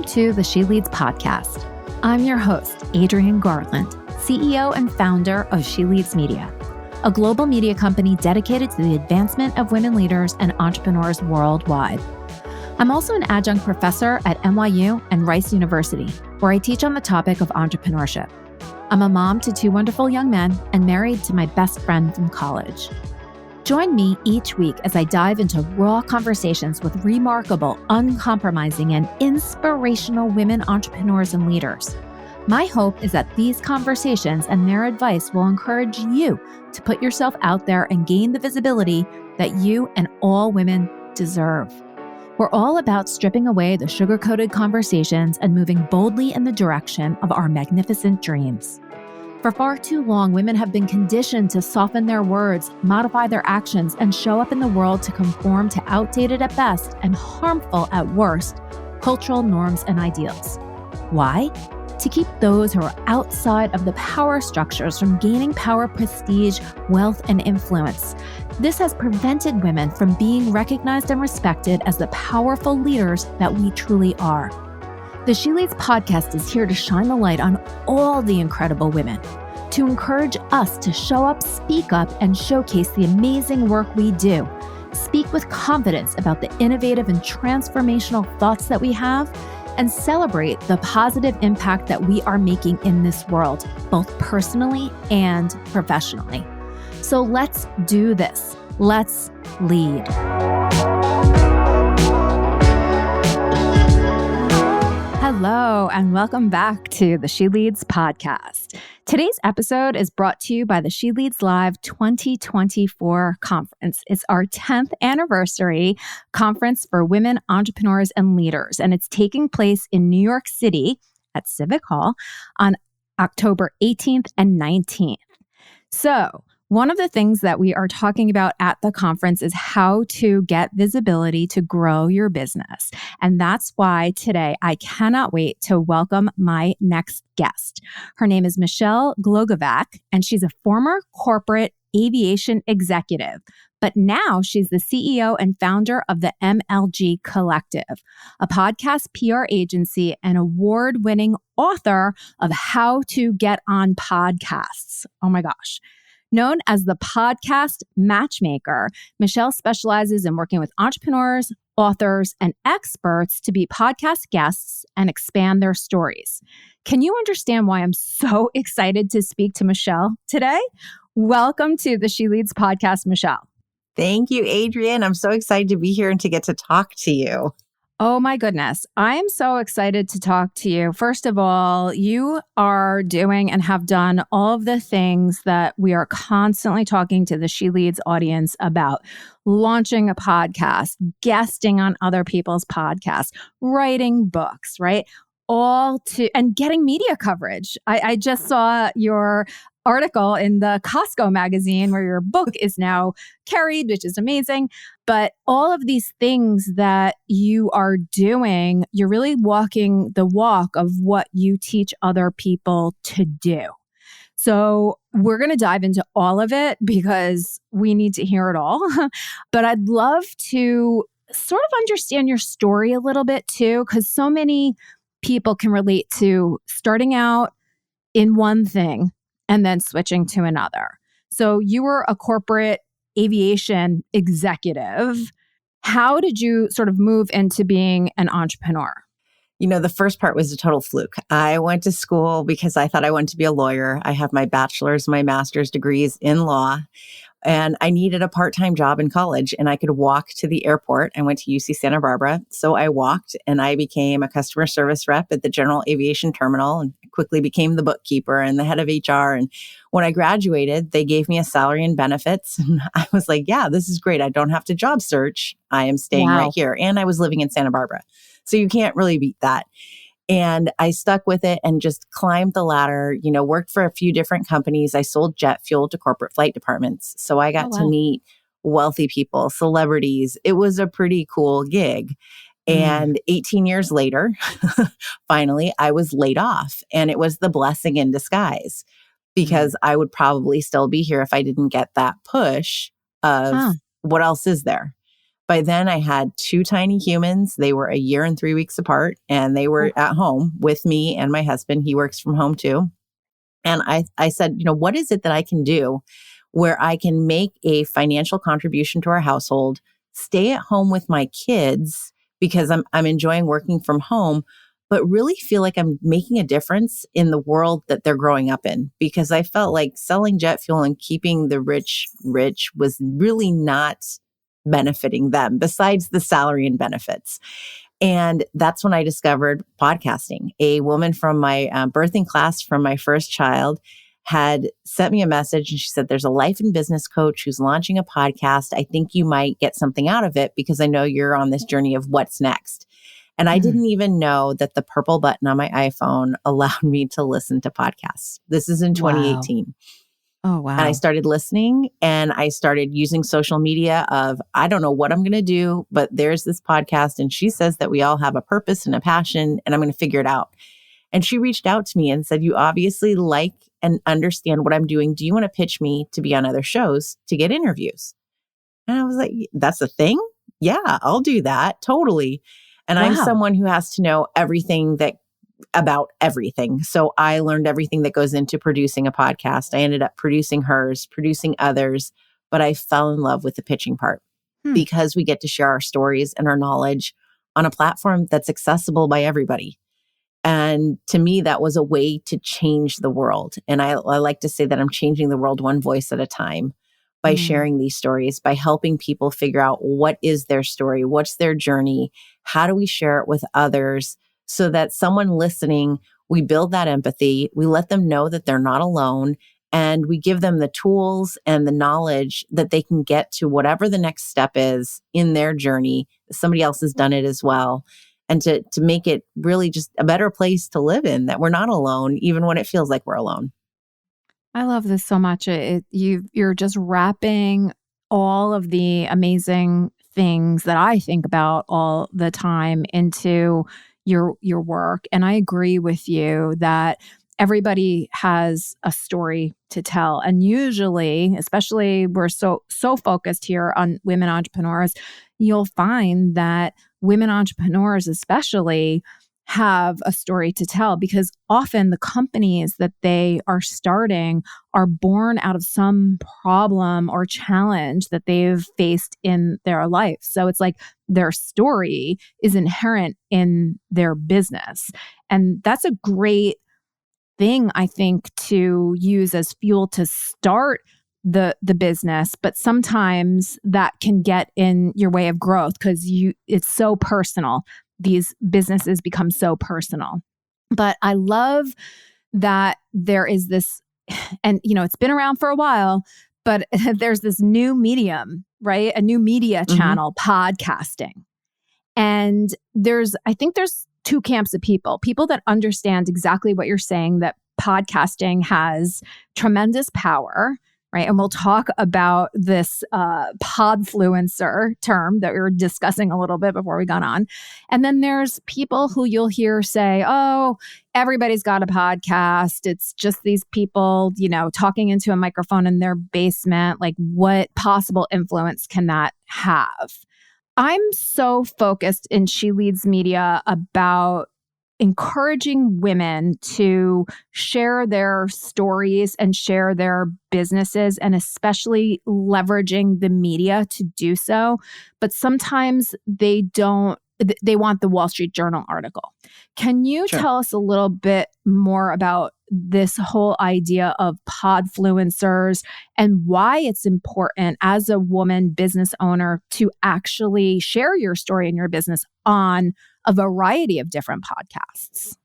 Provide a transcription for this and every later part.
Welcome to the She Leads podcast. I'm your host, Adrienne Garland, CEO and founder of She Leads Media, a global media company dedicated to the advancement of women leaders and entrepreneurs worldwide. I'm also an adjunct professor at NYU and Rice University, where I teach on the topic of entrepreneurship. I'm a mom to two wonderful young men and married to my best friend from college. Join me each week as I dive into raw conversations with remarkable, uncompromising, and inspirational women entrepreneurs and leaders. My hope is that these conversations and their advice will encourage you to put yourself out there and gain the visibility that you and all women deserve. We're all about stripping away the sugar-coated conversations and moving boldly in the direction of our magnificent dreams. For far too long, women have been conditioned to soften their words, modify their actions, and show up in the world to conform to outdated at best and harmful at worst cultural norms and ideals. Why? To keep those who are outside of the power structures from gaining power, prestige, wealth, and influence. This has prevented women from being recognized and respected as the powerful leaders that we truly are. The She Leads podcast is here to shine the light on all the incredible women, to encourage us to show up, speak up, and showcase the amazing work we do. Speak with confidence about the innovative and transformational thoughts that we have, and celebrate the positive impact that we are making in this world, both personally and professionally. So let's do this. Let's lead. Hello, and welcome back to the She Leads podcast. Today's episode is brought to you by the She Leads Live 2024 conference. It's our 10th anniversary conference for women entrepreneurs and leaders, and it's taking place in New York City at Civic Hall on October 18th and 19th. So, one of the things that we are talking about at the conference is how to get visibility to grow your business. And that's why today I cannot wait to welcome my next guest. Her name is Michelle Glogovac, and she's a former corporate aviation executive. But now she's the CEO and founder of the MLG Collective, a podcast PR agency and award-winning author of How to Get on Podcasts. Oh my gosh. Known as the podcast matchmaker, Michelle specializes in working with entrepreneurs, authors, and experts to be podcast guests and expand their stories. Can you understand why I'm so excited to speak to Michelle today? Welcome to the She Leads podcast, Michelle. Thank you, Adrienne. I'm so excited to be here and to get to talk to you. Oh my goodness. I am so excited to talk to you. First of all, you are doing and have done all of the things that we are constantly talking to the She Leads audience about. Launching a podcast, guesting on other people's podcasts, writing books, right? And getting media coverage. I just saw your article in the Costco magazine where your book is now carried, which is amazing. But all of these things that you are doing, you're really walking the walk of what you teach other people to do. So we're going to dive into all of it because we need to hear it all. But I'd love to sort of understand your story a little bit too, because so many people can relate to starting out in one thing and then switching to another. So you were a corporate aviation executive. How did you sort of move into being an entrepreneur? You know, the first part was a total fluke. I went to school because I thought I wanted to be a lawyer. I have my bachelor's, my master's degrees in law, and I needed a part-time job in college, and I could walk to the airport. I went to UC Santa Barbara. So I walked and I became a customer service rep at the General Aviation Terminal and quickly became the bookkeeper and the head of HR. And when I graduated, they gave me a salary and benefits. And I was like, yeah, this is great. I don't have to job search. I am staying right here. And I was living in Santa Barbara. So you can't really beat that. And I stuck with it and just climbed the ladder, worked for a few different companies. I sold jet fuel to corporate flight departments. So I got to meet wealthy people, celebrities. It was a pretty cool gig. And 18 years later, finally, I was laid off. And it was the blessing in disguise because I would probably still be here if I didn't get that push of what else is there? By then, I had two tiny humans. They were a year and 3 weeks apart, and they were at home with me and my husband. He works from home too. And I said, what is it that I can do where I can make a financial contribution to our household, stay at home with my kids because I'm enjoying working from home, but really feel like I'm making a difference in the world that they're growing up in? Because I felt like selling jet fuel and keeping the rich was really not benefiting them besides the salary and benefits. And that's when I discovered podcasting. A woman from my birthing class from my first child had sent me a message, and she said, there's a life and business coach who's launching a podcast. I think you might get something out of it because I know you're on this journey of what's next. And I didn't even know that the purple button on my iPhone allowed me to listen to podcasts. This is in 2018. Oh, wow. And I started listening, and I started using social media of, I don't know what I'm going to do, but there's this podcast and she says that we all have a purpose and a passion, and I'm going to figure it out. And she reached out to me and said, you obviously like and understand what I'm doing. Do you want to pitch me to be on other shows to get interviews? And I was like, that's a thing? Yeah, I'll do that. Totally. And I'm someone who has to know everything about everything. So I learned everything that goes into producing a podcast. I ended up producing hers, producing others, but I fell in love with the pitching part because we get to share our stories and our knowledge on a platform that's accessible by everybody. And to me, that was a way to change the world. And I like to say that I'm changing the world one voice at a time by sharing these stories, by helping people figure out what is their story, what's their journey, how do we share it with others, so that someone listening, we build that empathy, we let them know that they're not alone, and we give them the tools and the knowledge that they can get to whatever the next step is in their journey. Somebody else has done it as well. And to make it really just a better place to live in, that we're not alone, even when it feels like we're alone. I love this so much. You're just wrapping all of the amazing things that I think about all the time into your work. And I agree with you that everybody has a story to tell. And usually, especially we're so focused here on women entrepreneurs, you'll find that women entrepreneurs especially have a story to tell, because often the companies that they are starting are born out of some problem or challenge that they've faced in their life. So it's like their story is inherent in their business. And that's a great thing, I think, to use as fuel to start the business, but sometimes that can get in your way of growth because it's so personal. These businesses become so personal. But I love that there is this, and it's been around for a while, but there's this new medium, right? A new media channel, podcasting. And I think there's two camps of people that understand exactly what you're saying, that podcasting has tremendous power, right? And we'll talk about this Podfluencer term that we were discussing a little bit before we got on. And then there's people who you'll hear say, oh, everybody's got a podcast. It's just these people, talking into a microphone in their basement. Like, what possible influence can that have? I'm so focused in She Leads Media about encouraging women to share their stories and share their businesses, and especially leveraging the media to do so. But sometimes they want the Wall Street Journal article. Can you tell us a little bit more about this whole idea of podfluencers and why it's important as a woman business owner to actually share your story and your business on a variety of different podcasts?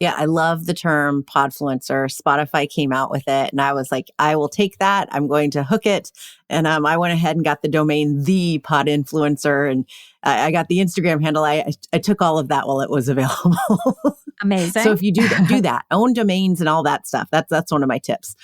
Yeah, I love the term Podfluencer. Spotify came out with it, and I was like, I will take that. I'm going to hook it. And I went ahead and got the domain, the Podinfluencer, and I got the Instagram handle. I took all of that while it was available. Amazing. So if you do that, own domains and all that stuff, that's one of my tips.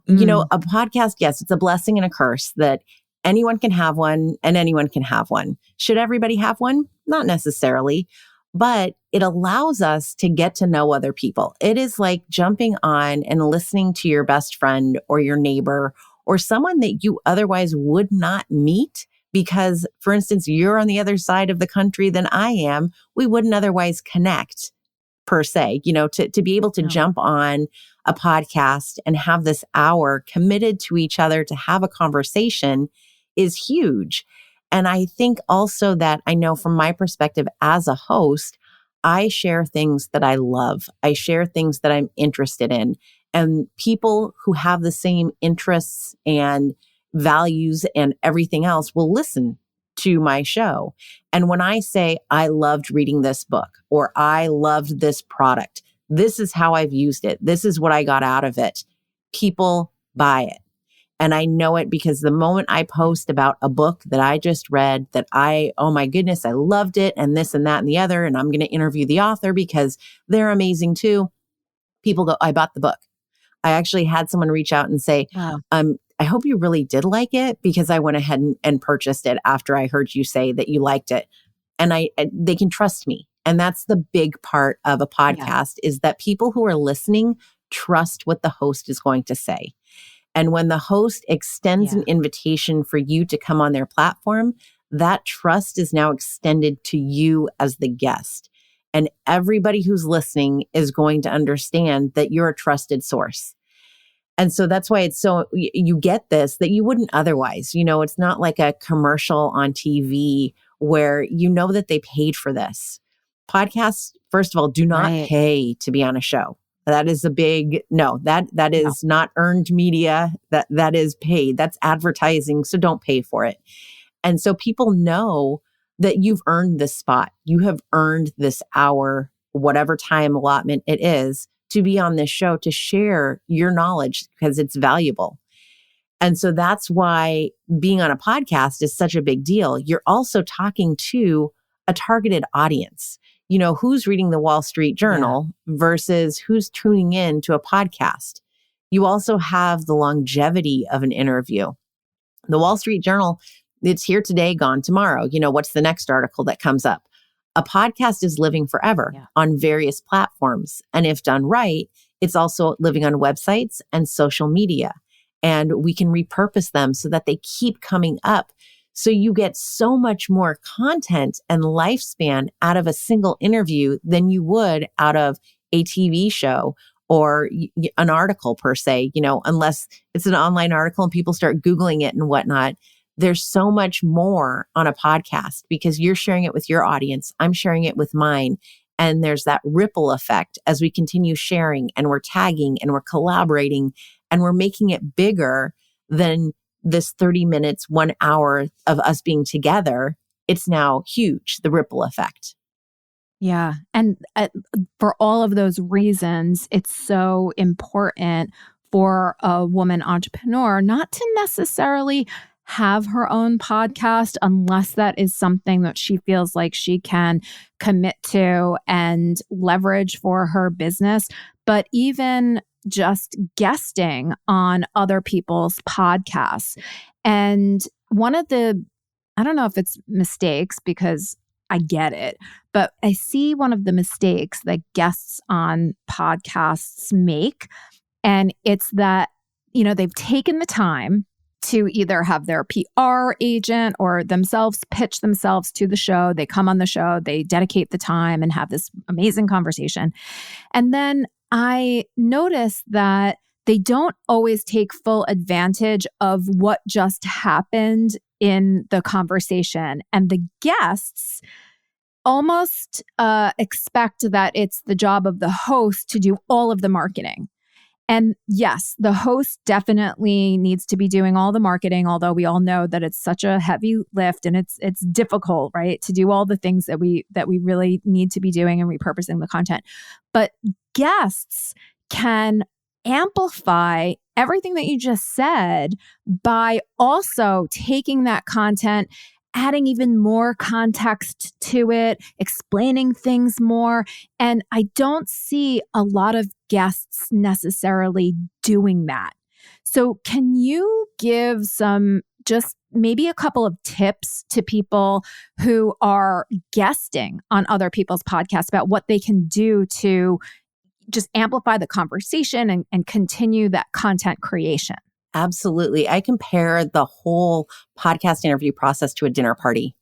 A podcast, yes, it's a blessing and a curse that anyone can have one and anyone can have one. Should everybody have one? Not necessarily. But it allows us to get to know other people. It is like jumping on and listening to your best friend or your neighbor or someone that you otherwise would not meet because, for instance, you're on the other side of the country than I am. We wouldn't otherwise connect per se, to be able to jump on a podcast and have this hour committed to each other to have a conversation is huge. And I think also that I know from my perspective as a host, I share things that I love. I share things that I'm interested in. And people who have the same interests and values and everything else will listen to my show. And when I say, I loved reading this book or I loved this product, this is how I've used it, this is what I got out of it, people buy it. And I know it because the moment I post about a book that I just read that oh my goodness, I loved it and this and that and the other, and I'm going to interview the author because they're amazing too. People go, I bought the book. I actually had someone reach out and say, Wow. I hope you really did like it because I went ahead and purchased it after I heard you say that you liked it. And they can trust me. And that's the big part of a podcast is that people who are listening trust what the host is going to say. And when the host extends an invitation for you to come on their platform, that trust is now extended to you as the guest. And everybody who's listening is going to understand that you're a trusted source. And so that's why it's so, you get this that you wouldn't otherwise. It's not like a commercial on TV where that they paid for this. Podcasts, first of all, do not pay to be on a show. That is that is not earned media. That is paid. That's advertising. So don't pay for it. And so people know that you've earned this spot. You have earned this hour, whatever time allotment it is, to be on this show, to share your knowledge because it's valuable. And so that's why being on a podcast is such a big deal. You're also talking to a targeted audience. Who's reading the Wall Street Journal versus who's tuning in to a podcast. You also have the longevity of an interview. The Wall Street Journal, it's here today, gone tomorrow. What's the next article that comes up? A podcast is living forever on various platforms. And if done right, it's also living on websites and social media. And we can repurpose them so that they keep coming up. So you get so much more content and lifespan out of a single interview than you would out of a TV show or an article per se, unless it's an online article and people start Googling it and whatnot. There's so much more on a podcast because you're sharing it with your audience. I'm sharing it with mine. And there's that ripple effect as we continue sharing and we're tagging and we're collaborating and we're making it bigger than this 30 minutes, 1 hour of us being together. It's now huge, the ripple effect. Yeah. And for all of those reasons, it's so important for a woman entrepreneur not to necessarily have her own podcast unless that is something that she feels like she can commit to and leverage for her business. But even just guesting on other people's podcasts. And one of I don't know if it's mistakes because I get it, but I see one of the mistakes that guests on podcasts make. And it's that, they've taken the time to either have their PR agent or themselves pitch themselves to the show. They come on the show, they dedicate the time and have this amazing conversation. And then I notice that they don't always take full advantage of what just happened in the conversation. And the guests almost expect that it's the job of the host to do all of the marketing. And yes, the host definitely needs to be doing all the marketing, although we all know that it's such a heavy lift and it's difficult, right, to do all the things that we really need to be doing and repurposing the content. But guests can amplify everything that you just said by also taking that content, adding even more context to it, explaining things more. And I don't see a lot of guests necessarily doing that. So can you give just maybe a couple of tips to people who are guesting on other people's podcasts about what they can do to just amplify the conversation and continue that content creation? Absolutely. I compare the whole podcast interview process to a dinner party,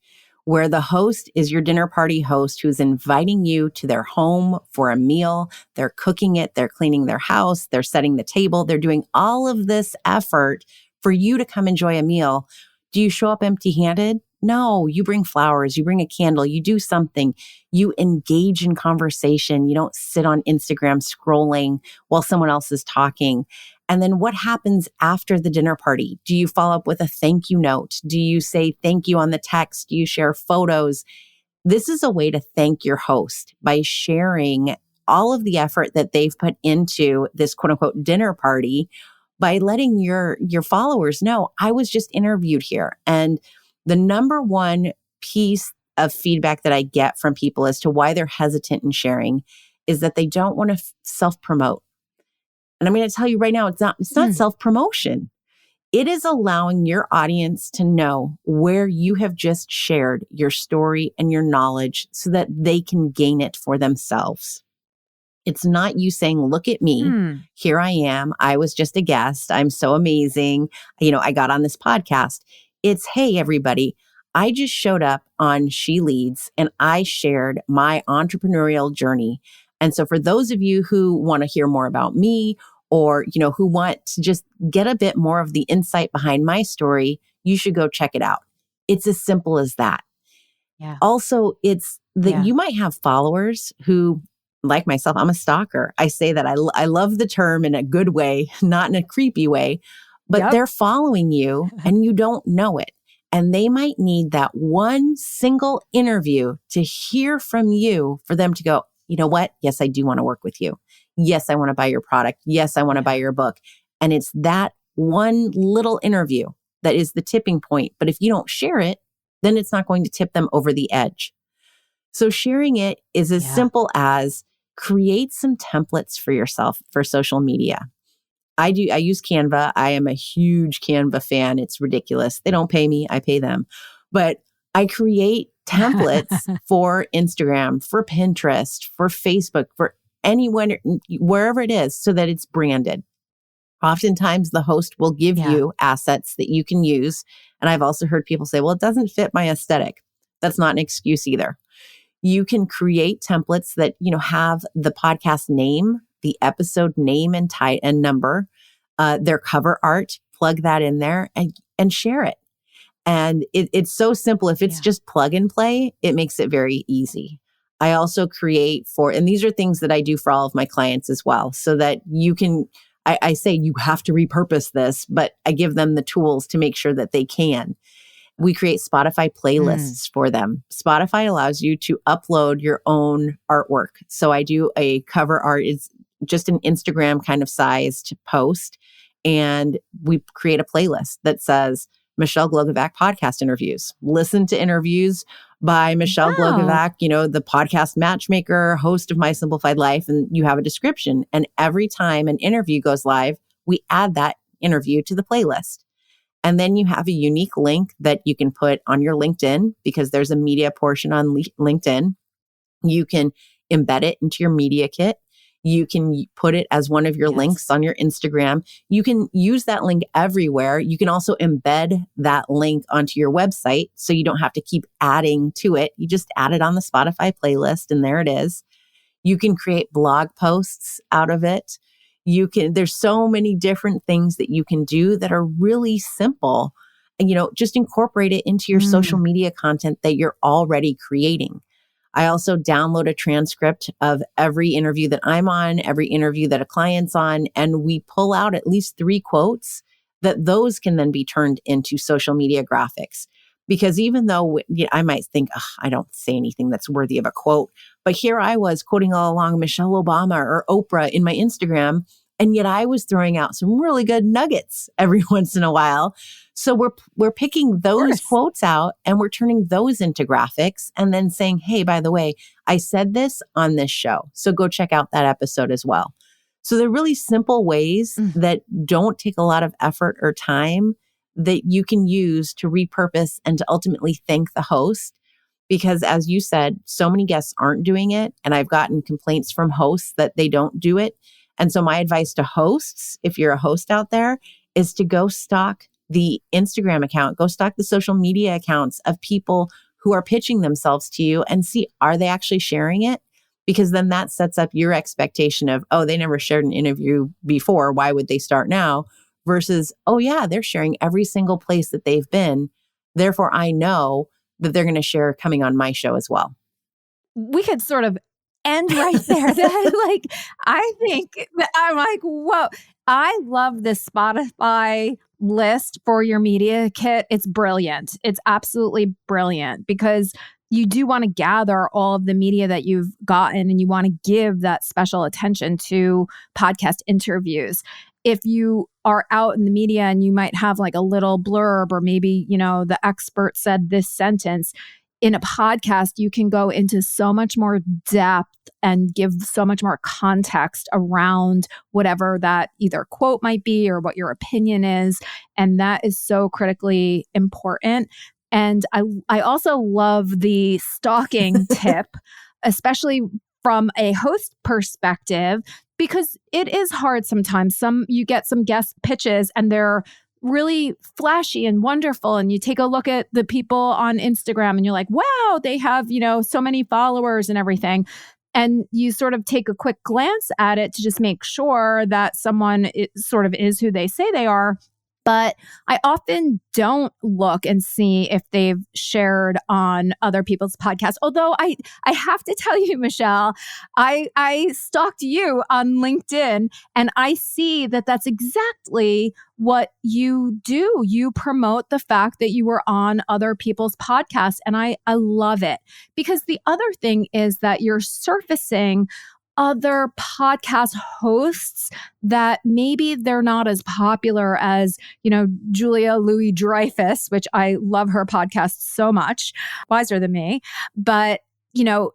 where the host is your dinner party host who's inviting you to their home for a meal. They're cooking it, they're cleaning their house, they're setting the table, they're doing all of this effort for you to come enjoy a meal. Do you show up empty-handed? No, you bring flowers, you bring a candle, you do something, you engage in conversation. You don't sit on Instagram scrolling while someone else is talking. And then what happens after the dinner party? Do you follow up with a thank you note? Do you say thank you on the text? Do you share photos? This is a way to thank your host by sharing all of the effort that they've put into this quote unquote dinner party by letting your followers know, I was just interviewed here. And the number one piece of feedback that I get from people as to why they're hesitant in sharing is that they don't want to self-promote. And I'm going to tell you right now, it's not self-promotion. It is allowing your audience to know where you have just shared your story and your knowledge so that they can gain it for themselves. It's not you saying, look at me. Here I am. I was just a guest. I'm so amazing. I got on this podcast. It's, hey, everybody, I just showed up on She Leads and I shared my entrepreneurial journey. And so for those of you who want to hear more about me or, who want to just get a bit more of the insight behind my story, you should go check it out. It's as simple as that. Yeah. Also, it's that you might have followers who, like myself, I'm a stalker. I say that I love the term in a good way, not in a creepy way, but they're following you and you don't know it. And they might need that one single interview to hear from you for them to go, you know what? Yes, I do want to work with you. Yes, I want to buy your product. Yes, I want to buy your book. And it's that one little interview that is the tipping point. But if you don't share it, then it's not going to tip them over the edge. So sharing it is as simple as create some templates for yourself for social media. I use Canva. I am a huge Canva fan. It's ridiculous. They don't pay me. I pay them. But I create templates for Instagram, for Pinterest, for Facebook, for anyone, wherever it is, so that it's branded. Oftentimes the host will give you assets that you can use. And I've also heard people say, well, it doesn't fit my aesthetic. That's not an excuse either. You can create templates that, have the podcast name, the episode name and number, their cover art, plug that in there and share it. And it's so simple. If it's just plug and play, it makes it very easy. I also create and these are things that I do for all of my clients as well, so that you can, I say you have to repurpose this, but I give them the tools to make sure that they can. We create Spotify playlists for them. Spotify allows you to upload your own artwork. So I do a cover art. It's just an Instagram kind of sized post. And we create a playlist that says Michelle Glogovac podcast interviews. Listen to interviews by Michelle Glogovac, the podcast matchmaker, host of My Simplified Life. And you have a description. And every time an interview goes live, we add that interview to the playlist. And then you have a unique link that you can put on your LinkedIn, because there's a media portion on LinkedIn. You can embed it into your media kit. You can put it as one of your links on your Instagram. You can use that link everywhere. You can also embed that link onto your website, so you don't have to keep adding to it. You just add it on the Spotify playlist and there it is. You can create blog posts out of it. There's so many different things that you can do that are really simple. And, just incorporate it into your social media content that you're already creating. I also download a transcript of every interview that I'm on, every interview that a client's on, and we pull out at least 3 quotes that those can then be turned into social media graphics. Because even though I might think, I don't say anything that's worthy of a quote, but here I was quoting all along Michelle Obama or Oprah in my Instagram, and yet I was throwing out some really good nuggets every once in a while. So we're picking those quotes out and we're turning those into graphics and then saying, hey, by the way, I said this on this show. So go check out that episode as well. So they're really simple ways that don't take a lot of effort or time that you can use to repurpose and to ultimately thank the host. Because as you said, so many guests aren't doing it. And I've gotten complaints from hosts that they don't do it. And so my advice to hosts, if you're a host out there, is to go stalk the Instagram account, go stalk the social media accounts of people who are pitching themselves to you and see, are they actually sharing it? Because then that sets up your expectation of, oh, they never shared an interview before. Why would they start now? Versus, oh yeah, they're sharing every single place that they've been. Therefore, I know that they're going to share coming on my show as well. We could sort of end right there. I think that I'm like, whoa, I love this Spotify list for your media kit. It's brilliant. It's absolutely brilliant because you do want to gather all of the media that you've gotten and you want to give that special attention to podcast interviews. If you are out in the media and you might have like a little blurb or maybe, the expert said this sentence, in a podcast, you can go into so much more depth and give so much more context around whatever that either quote might be or what your opinion is. And that is so critically important. And I also love the stalking tip, especially from a host perspective, because it is hard sometimes. You get some guest pitches and they're really flashy and wonderful. And you take a look at the people on Instagram and you're like, wow, they have, so many followers and everything. And you sort of take a quick glance at it to just make sure that someone sort of is who they say they are. But I often don't look and see if they've shared on other people's podcasts. Although I have to tell you, Michelle, I stalked you on LinkedIn and I see that that's exactly what you do. You promote the fact that you were on other people's podcasts. And I love it because the other thing is that you're surfacing other podcast hosts that maybe they're not as popular as, Julia Louis-Dreyfus, which I love her podcast so much, wiser than me. But,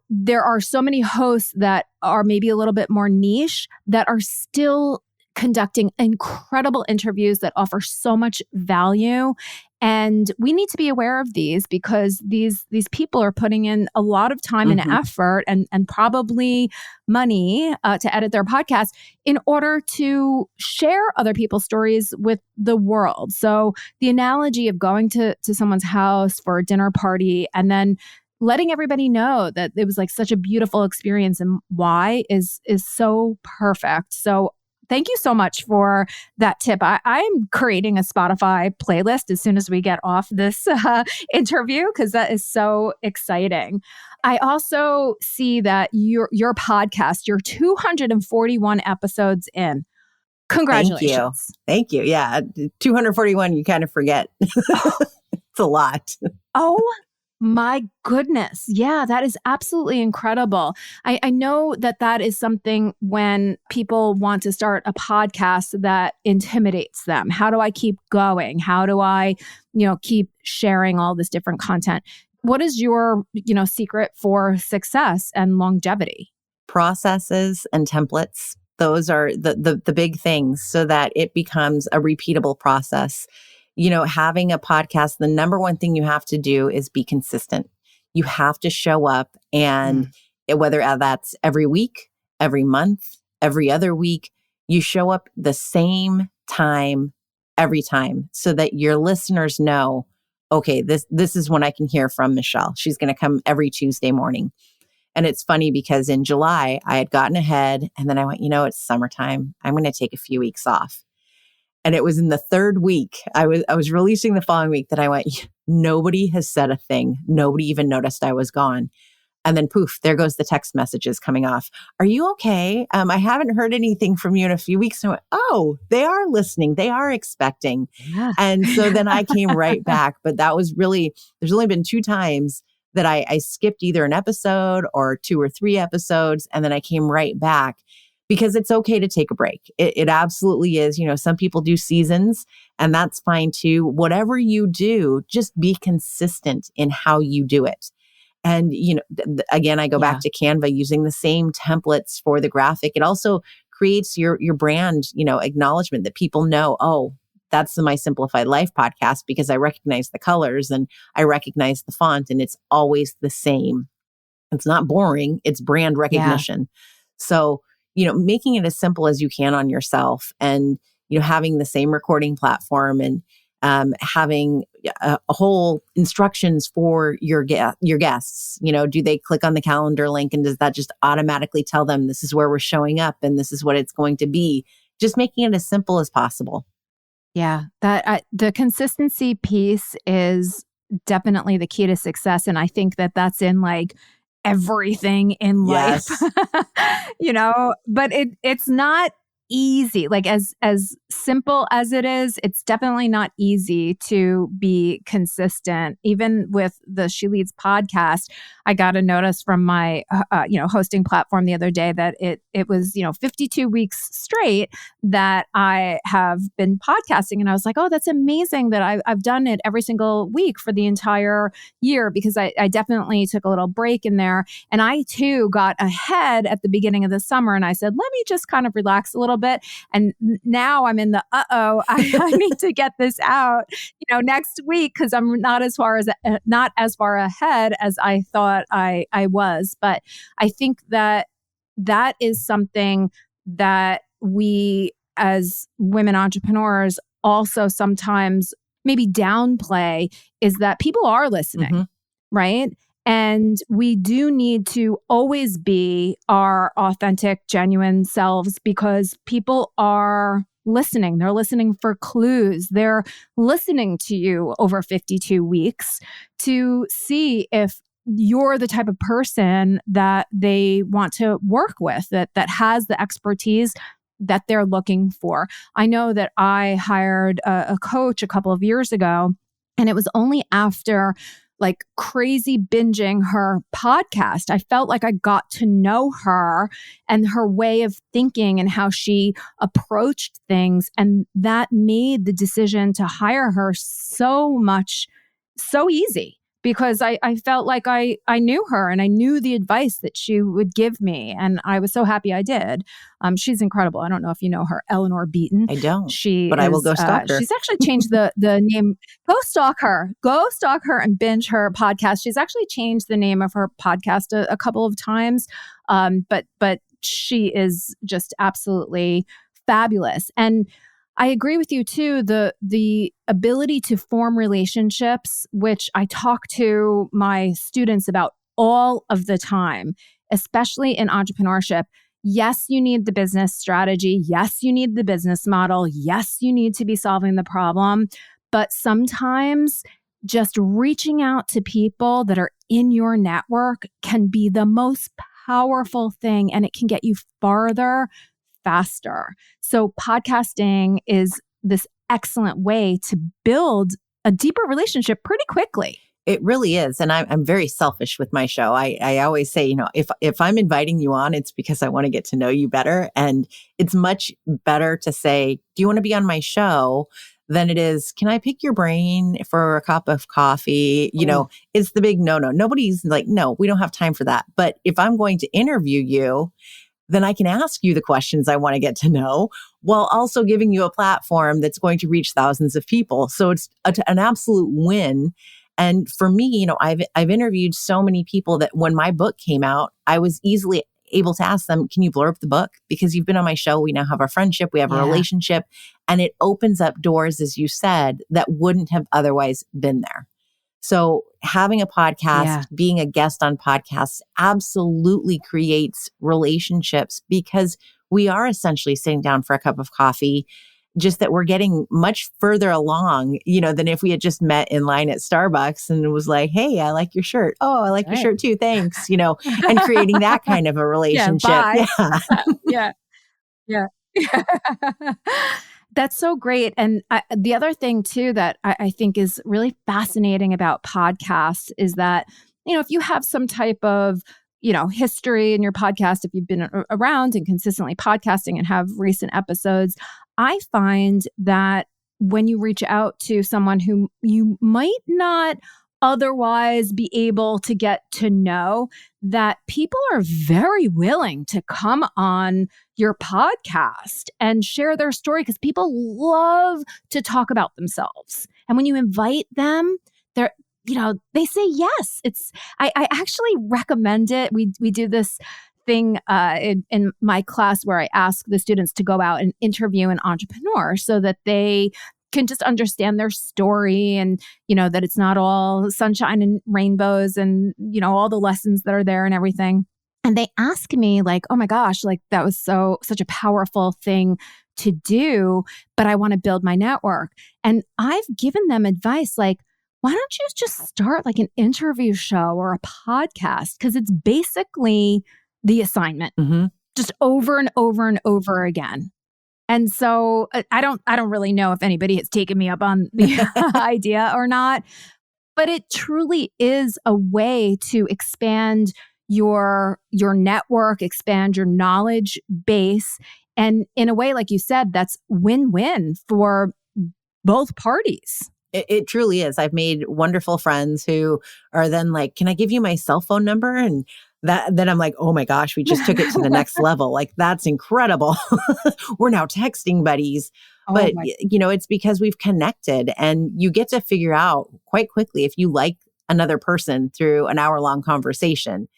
there are so many hosts that are maybe a little bit more niche that are still conducting incredible interviews that offer so much value. And we need to be aware of these because these people are putting in a lot of time and effort and probably money to edit their podcast in order to share other people's stories with the world. So the analogy of going to someone's house for a dinner party and then letting everybody know that it was like such a beautiful experience and why is so perfect. So thank you so much for that tip. I'm creating a Spotify playlist as soon as we get off this interview because that is so exciting. I also see that your podcast, you're 241 episodes in. Congratulations. Thank you. Yeah. 241, you kind of forget. It's a lot. Oh, my goodness. Yeah, that is absolutely incredible. I know that is something when people want to start a podcast that intimidates them. How do I keep going? How do I, keep sharing all this different content? What is your, secret for success and longevity? Processes and templates. Those are the big things so that it becomes a repeatable process. Having a podcast, the number one thing you have to do is be consistent. You have to show up and whether that's every week, every month, every other week, you show up the same time every time so that your listeners know, okay, this is when I can hear from Michelle. She's going to come every Tuesday morning. And it's funny because in July, I had gotten ahead and then I went, it's summertime. I'm going to take a few weeks off. And it was in the third week, I was releasing the following week that I went, nobody has said a thing. Nobody even noticed I was gone. And then poof, there goes the text messages coming off. Are you okay? I haven't heard anything from you in a few weeks. And I went, oh, they are listening. They are expecting. Yeah. And so then I came right back. But that was really, there's only been 2 times that I skipped either an episode or 2 or 3 episodes. And then I came right back. Because it's okay to take a break. It absolutely is. Some people do seasons and that's fine too. Whatever you do, just be consistent in how you do it. And, again, I go back to Canva using the same templates for the graphic. It also creates your brand, acknowledgement that people know, oh, that's the My Simplified Life podcast because I recognize the colors and I recognize the font and it's always the same. It's not boring. It's brand recognition. So, making it as simple as you can on yourself. And, having the same recording platform and having a whole instructions for your guests. Do they click on the calendar link and does that just automatically tell them this is where we're showing up and this is what it's going to be? Just making it as simple as possible. Yeah, the consistency piece is definitely the key to success. And I think that that's in like everything in life, but it's not easy. Like as simple as it is, it's definitely not easy to be consistent. Even with the She Leads podcast, I got a notice from my hosting platform the other day that it was 52 weeks straight that I have been podcasting, and I was like, oh, that's amazing that I've done it every single week for the entire year, because I definitely took a little break in there, and I too got ahead at the beginning of the summer, and I said, let me just kind of relax a little bit. And now I'm in the I need to get this out, next week, because I'm not as far ahead as I thought I was. But I think that is something that we as women entrepreneurs also sometimes maybe downplay, is that people are listening, right? And we do need to always be our authentic, genuine selves, because people are listening. They're listening for clues. They're listening to you over 52 weeks to see if you're the type of person that they want to work with, that has the expertise that they're looking for. I know that I hired a coach a couple of years ago, and it was only after like crazy binging her podcast, I felt like I got to know her and her way of thinking and how she approached things. And that made the decision to hire her so easy, because I felt like I knew her and I knew the advice that she would give me. And I was so happy I did. She's incredible. I don't know if you know her, Eleanor Beaton. I don't, but I will go stalk her. She's actually changed the name. Go stalk her and binge her podcast. She's actually changed the name of her podcast a couple of times. But she is just absolutely fabulous. And I agree with you too. The ability to form relationships, which I talk to my students about all of the time, especially in entrepreneurship. Yes, you need the business strategy. Yes, you need the business model. Yes, you need to be solving the problem. But sometimes just reaching out to people that are in your network can be the most powerful thing, and it can get you farther faster. So podcasting is this excellent way to build a deeper relationship pretty quickly. It really is. And I'm very selfish with my show. I always say, if I'm inviting you on, it's because I want to get to know you better. And it's much better to say, do you want to be on my show? Than it is, can I pick your brain for a cup of coffee? It's the big no. Nobody's like, no, we don't have time for that. But if I'm going to interview you, then I can ask you the questions I want to get to know, while also giving you a platform that's going to reach thousands of people. So it's an absolute win. And for me, I've interviewed so many people that when my book came out, I was easily able to ask them, can you blurb the book? Because you've been on my show. We now have a friendship. We have a relationship. And it opens up doors, as you said, that wouldn't have otherwise been there. So having a podcast, being a guest on podcasts absolutely creates relationships, because we are essentially sitting down for a cup of coffee, just that we're getting much further along, than if we had just met in line at Starbucks and it was like, hey, I like your shirt. Oh, I like your shirt too. Thanks. And creating that kind of a relationship. Yeah. That's so great. And the other thing too that I think is really fascinating about podcasts is that, if you have some type of, history in your podcast, if you've been around and consistently podcasting and have recent episodes, I find that when you reach out to someone who you might not otherwise be able to get to know, that people are very willing to come on your podcast and share their story, because people love to talk about themselves. And when you invite them, they say yes. I actually recommend it. We do this thing in my class where I ask the students to go out and interview an entrepreneur so that they can just understand their story and, that it's not all sunshine and rainbows and, all the lessons that are there and everything. And they ask me like, oh my gosh, like that was such a powerful thing to do, but I want to build my network. And I've given them advice like, why don't you just start like an interview show or a podcast? Because it's basically the assignment, just over and over and over again. And so I don't really know if anybody has taken me up on the idea or not, but it truly is a way to expand your network, expand your knowledge base. And in a way, like you said, that's win-win for both parties. It truly is. I've made wonderful friends who are then like, can I give you my cell phone number? And then I'm like, oh my gosh, we just took it to the next level. Like, that's incredible. We're now texting buddies. But, it's because we've connected and you get to figure out quite quickly if you like another person through an hour-long conversation.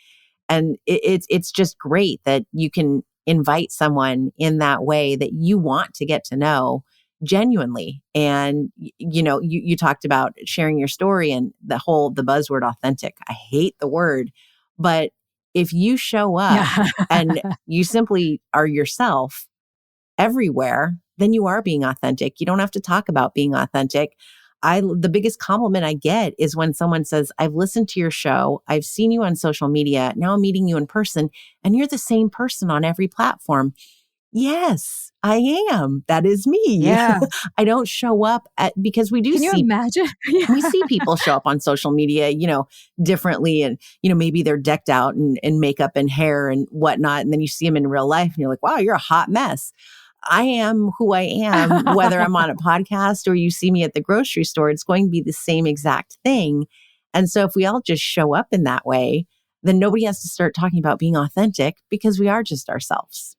And it's just great that you can invite someone in that way that you want to get to know genuinely. And, you talked about sharing your story and the buzzword authentic. I hate the word, but if you show up and you simply are yourself everywhere, then you are being authentic. You don't have to talk about being authentic. The biggest compliment I get is when someone says, I've listened to your show. I've seen you on social media. Now I'm meeting you in person and you're the same person on every platform. Yes, I am. That is me. Yeah. I don't show up because we do Can you imagine? We see people show up on social media, differently. And, maybe they're decked out in makeup and hair and whatnot. And then you see them in real life and you're like, wow, you're a hot mess. I am who I am, whether I'm on a podcast or you see me at the grocery store, it's going to be the same exact thing. And so if we all just show up in that way, then nobody has to start talking about being authentic because we are just ourselves.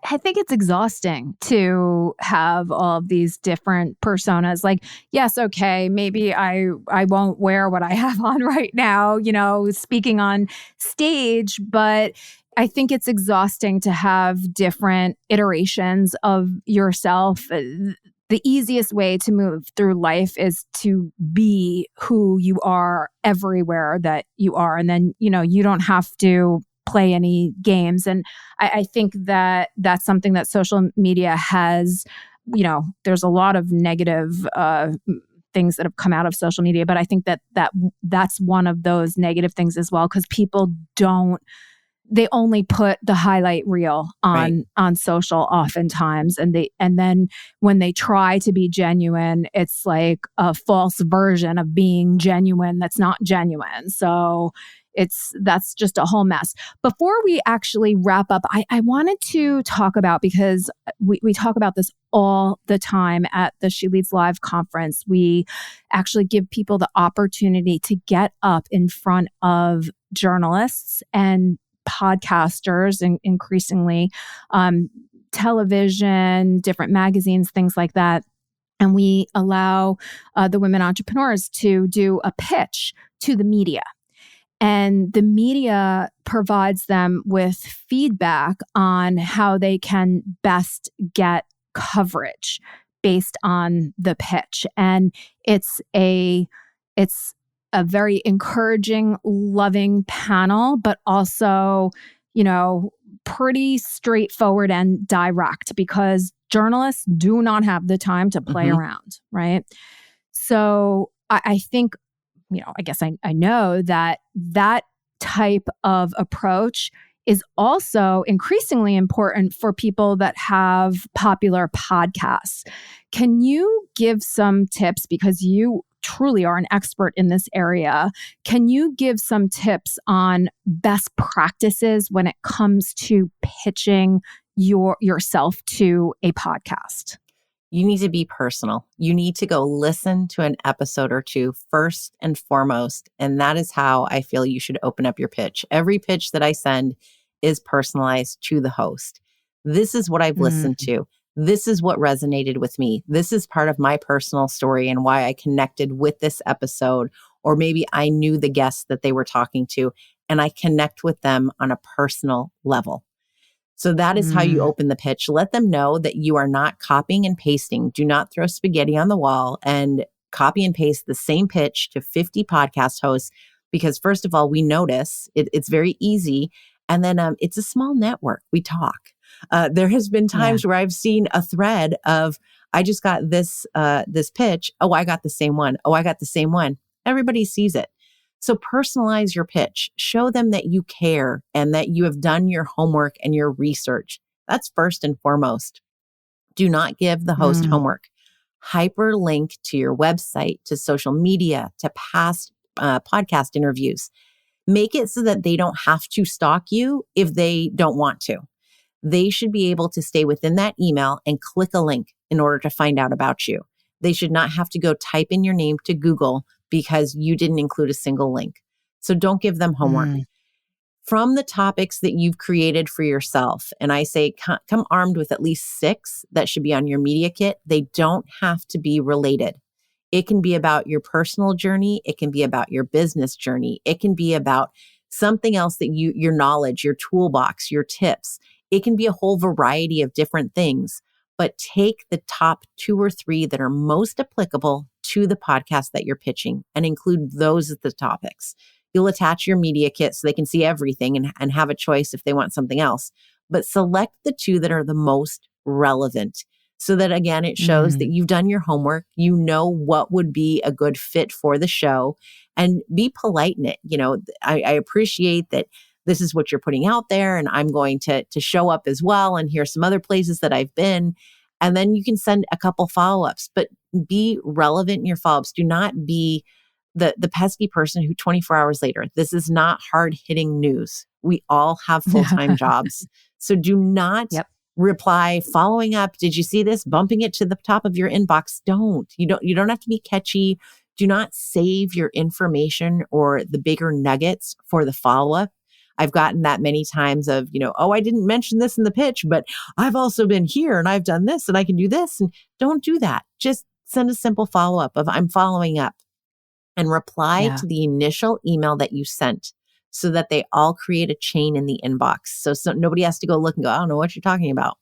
I think it's exhausting to have all of these different personas. Like, yes, okay, maybe I won't wear what I have on right now, speaking on stage, but I think it's exhausting to have different iterations of yourself. The easiest way to move through life is to be who you are everywhere that you are. And then, you don't have to play any games. And I think that that's something that social media has, there's a lot of negative things that have come out of social media, but I think that's one of those negative things as well, because people they only put the highlight reel on social oftentimes. And then when they try to be genuine, it's like a false version of being genuine that's not genuine. So that's just a whole mess. Before we actually wrap up, I wanted to talk about, because we talk about this all the time at the She Leads Live conference, we actually give people the opportunity to get up in front of journalists and podcasters, and increasingly television, different magazines, things like that. And we allow the women entrepreneurs to do a pitch to the media. And the media provides them with feedback on how they can best get coverage based on the pitch. And it's a very encouraging, loving panel, but also, pretty straightforward and direct, because journalists do not have the time to play around, right? So I think, I guess I know that type of approach is also increasingly important for people that have popular podcasts. Can you give some tips, because you truly are an expert in this area? Can you give some tips on best practices when it comes to pitching yourself to a podcast? You need to be personal. You need to go listen to an episode or two first and foremost. And that is how I feel you should open up your pitch. Every pitch that I send is personalized to the host. This is what I've listened to. This is what resonated with me. This is part of my personal story and why I connected with this episode. Or maybe I knew the guests that they were talking to. and I connect with them on a personal level. So that is how you Mm, open the pitch. Let them know that you are not copying and pasting. Do not throw spaghetti on the wall and copy and paste the same pitch to 50 podcast hosts, because first of all, we notice it's very easy. And then it's a small network. We talk. There has been yeah. times where I've seen a thread of, I just got this pitch. Oh, I got the same one. Oh, I got the same one. Everybody sees it. So personalize your pitch. Show them that you care and that you have done your homework and your research. That's first and foremost. Do not give the host Mm, homework. Hyperlink to your website, to social media, to past podcast interviews. Make it so that they don't have to stalk you if they don't want to. They should be able to stay within that email and click a link in order to find out about you. They should not have to go type in your name to Google because you didn't include a single link. So don't give them homework. mm, From the topics that you've created for yourself, and I say come armed with at least 6 that should be on your media kit. They don't have to be related. It can be about your personal journey. It can be about your business journey. It can be about something else that your knowledge, your toolbox, your tips. It can be a whole variety of different things, but take the top 2 or 3 that are most applicable to the podcast that you're pitching and include those as the topics. You'll attach your media kit so they can see everything and have a choice if they want something else, but select the 2 that are the most relevant. So that again, it shows that mm. you've done your homework. You know what would be a good fit for the show, and be polite in it. I appreciate that this is what you're putting out there, and I'm going to show up as well. And here's some other places that I've been. And then you can send a couple follow-ups, but be relevant in your follow-ups. Do not be the pesky person who 24 hours later, this is not hard-hitting news. We all have full-time jobs. So do not Yep. reply following up. Did you see this? Bumping it to the top of your inbox. Don't. You don't have to be catchy. Do not save your information or the bigger nuggets for the follow-up. I've gotten that many times of, oh, I didn't mention this in the pitch, but I've also been here and I've done this and I can do this. And don't do that. Just send a simple follow-up of I'm following up, and reply Yeah. to the initial email that you sent so that they all create a chain in the inbox. So nobody has to go look and go, I don't know what you're talking about.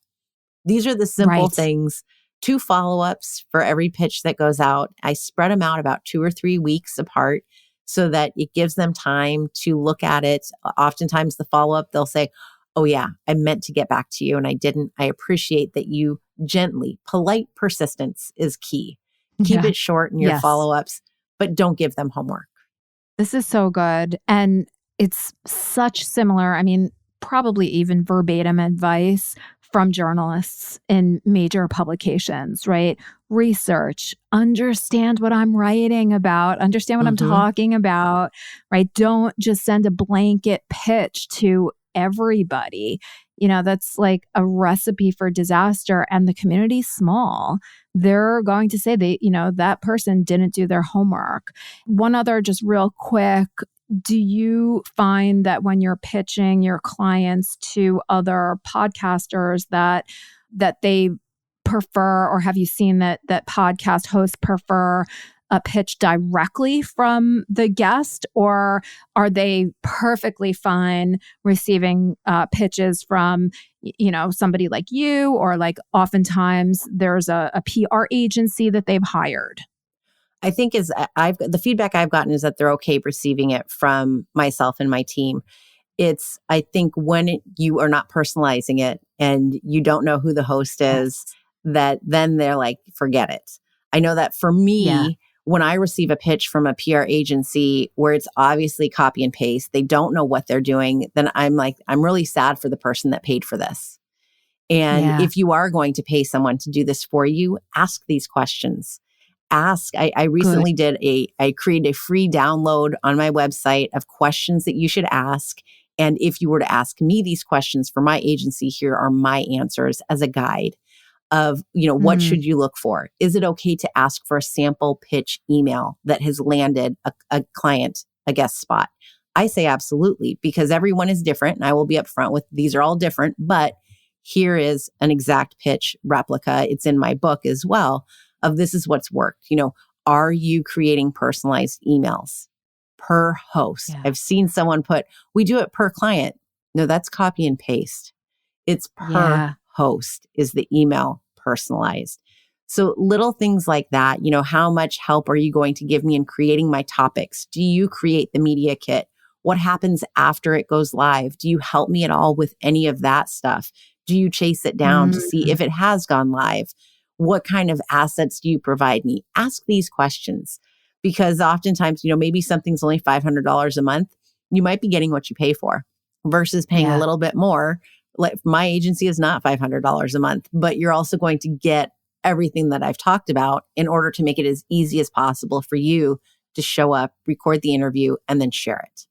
These are the simple Right. things. 2 follow-ups for every pitch that goes out. I spread them out about 2 or 3 weeks apart so that it gives them time to look at it. Oftentimes the follow-up, they'll say, oh yeah, I meant to get back to you and I didn't. I appreciate that you gently, polite persistence is key. Keep Yeah. it short in your Yes. follow-ups, but don't give them homework. This is so good. And it's such similar, I mean, probably even verbatim advice from journalists in major publications, right? Research, understand what I'm writing about, understand what I'm Mm-hmm. talking about, right? Don't just send a blanket pitch to everybody. That's like a recipe for disaster. And the community's small. They're going to say that person didn't do their homework. One other, just real quick, do you find that when you're pitching your clients to other podcasters that they prefer, or have you seen that podcast hosts prefer a pitch directly from the guest, or are they perfectly fine receiving pitches from somebody like you, or like oftentimes there's a PR agency that they've hired? I think the feedback I've gotten is that they're okay receiving it from myself and my team. I think when you are not personalizing it and you don't know who the host is, Yes. that then they're like, forget it. I know that for Yeah. me, when I receive a pitch from a PR agency where it's obviously copy and paste, they don't know what they're doing, then I'm like, I'm really sad for the person that paid for this. And Yeah. if you are going to pay someone to do this for you, ask these questions. I Good. recently I created a free download on my website of questions that you should ask. And if you were to ask me these questions for my agency, here are my answers as a guide of, what Mm, should you look for? Is it okay to ask for a sample pitch email that has landed a client, a guest spot? I say absolutely, because everyone is different. And I will be upfront with these are all different, but here is an exact pitch replica. It's in my book as well of this is what's worked. Are you creating personalized emails? per host. Yeah. I've seen someone put, we do it per client. No, that's copy and paste. It's per host is the email personalized. So little things like that, how much help are you going to give me in creating my topics? Do you create the media kit? What happens after it goes live? Do you help me at all with any of that stuff? Do you chase it down to see if it has gone live? What kind of assets do you provide me? Ask these questions because oftentimes, maybe something's only $500 a month. You might be getting what you pay for versus paying a little bit more. Like my agency is not $500 a month, but you're also going to get everything that I've talked about in order to make it as easy as possible for you to show up, record the interview, and then share it.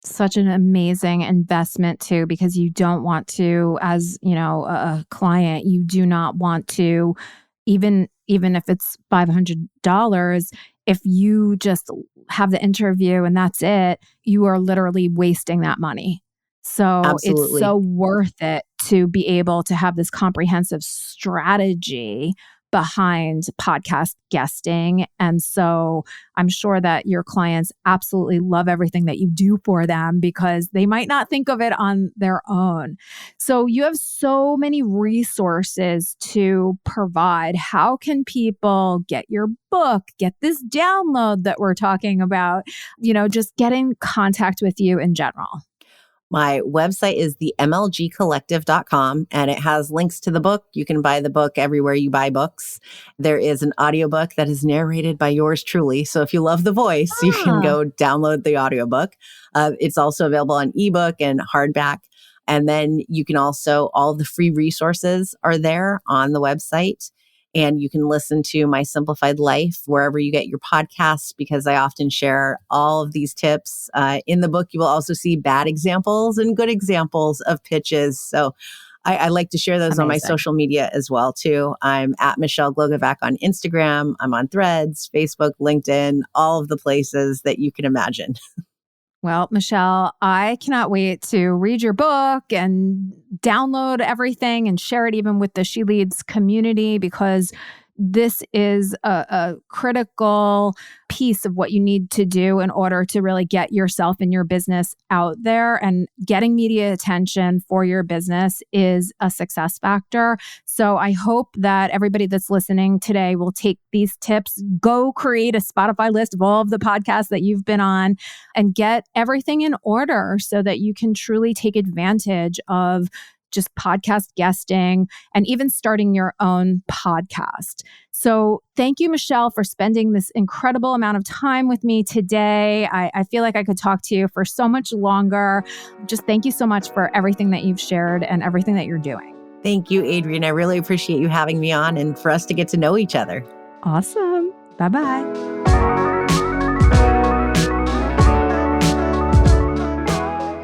Such an amazing investment too, because you don't want to, as a client, you do not want to, even if it's $500, if you just have the interview and that's it, you are literally wasting that money. So Absolutely. It's so worth it to be able to have this comprehensive strategy behind podcast guesting. And so I'm sure that your clients absolutely love everything that you do for them because they might not think of it on their own. So you have so many resources to provide. How can people get your book, get this download that we're talking about, just get in contact with you in general? My website is the MLGcollective.com and it has links to the book. You can buy the book everywhere you buy books. There is an audiobook that is narrated by yours truly. So if you love the voice, you can go download the audiobook. It's also available on ebook and hardback. And then you can also, all of the free resources are there on the website. And you can listen to My Simplified Life wherever you get your podcasts, because I often share all of these tips. In the book, you will also see bad examples and good examples of pitches. So I like to share those on my social media as well, too. I'm at Michelle Glogovac on Instagram. I'm on Threads, Facebook, LinkedIn, all of the places that you can imagine. Well, Michelle, I cannot wait to read your book and download everything and share it even with the She Leads community, because this is a critical piece of what you need to do in order to really get yourself and your business out there. And getting media attention for your business is a success factor. So I hope that everybody that's listening today will take these tips, go create a Spotify list of all of the podcasts that you've been on, and get everything in order so that you can truly take advantage of just podcast guesting and even starting your own podcast. So thank you, Michelle, for spending this incredible amount of time with me today. I feel like I could talk to you for so much longer. Just thank you so much for everything that you've shared and everything that you're doing. Thank you, Adrienne. I really appreciate you having me on and for us to get to know each other. Awesome. Bye-bye.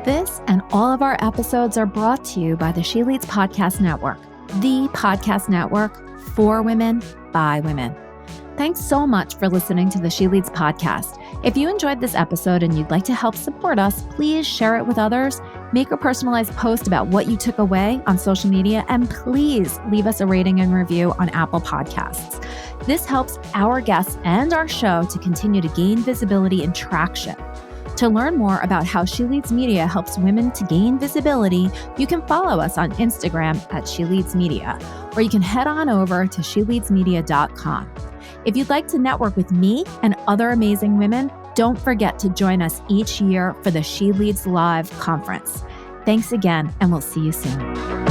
This and all of our episodes are brought to you by the She Leads Podcast Network, the podcast network for women, by women. Thanks so much for listening to the She Leads podcast. If you enjoyed this episode and you'd like to help support us, please share it with others, make a personalized post about what you took away on social media, and please leave us a rating and review on Apple Podcasts. This helps our guests and our show to continue to gain visibility and traction. To learn more about how She Leads Media helps women to gain visibility, you can follow us on Instagram at She Leads Media, or you can head on over to sheleadsmedia.com. If you'd like to network with me and other amazing women, don't forget to join us each year for the She Leads Live conference. Thanks again, and we'll see you soon.